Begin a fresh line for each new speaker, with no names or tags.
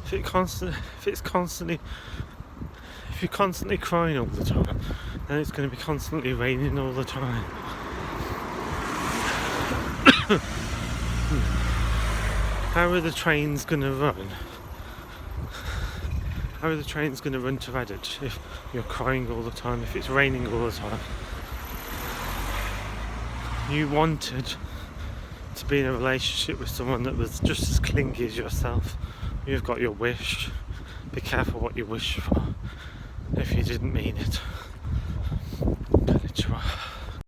If you're constantly crying all the time, then it's going to be constantly raining all the time. How are the trains going to run? How are the trains going to run to Redditch if you're crying all the time, if it's raining all the time? You wanted to be in a relationship with someone that was just as clingy as yourself. You've got your wish. Be careful what you wish for if you didn't mean it.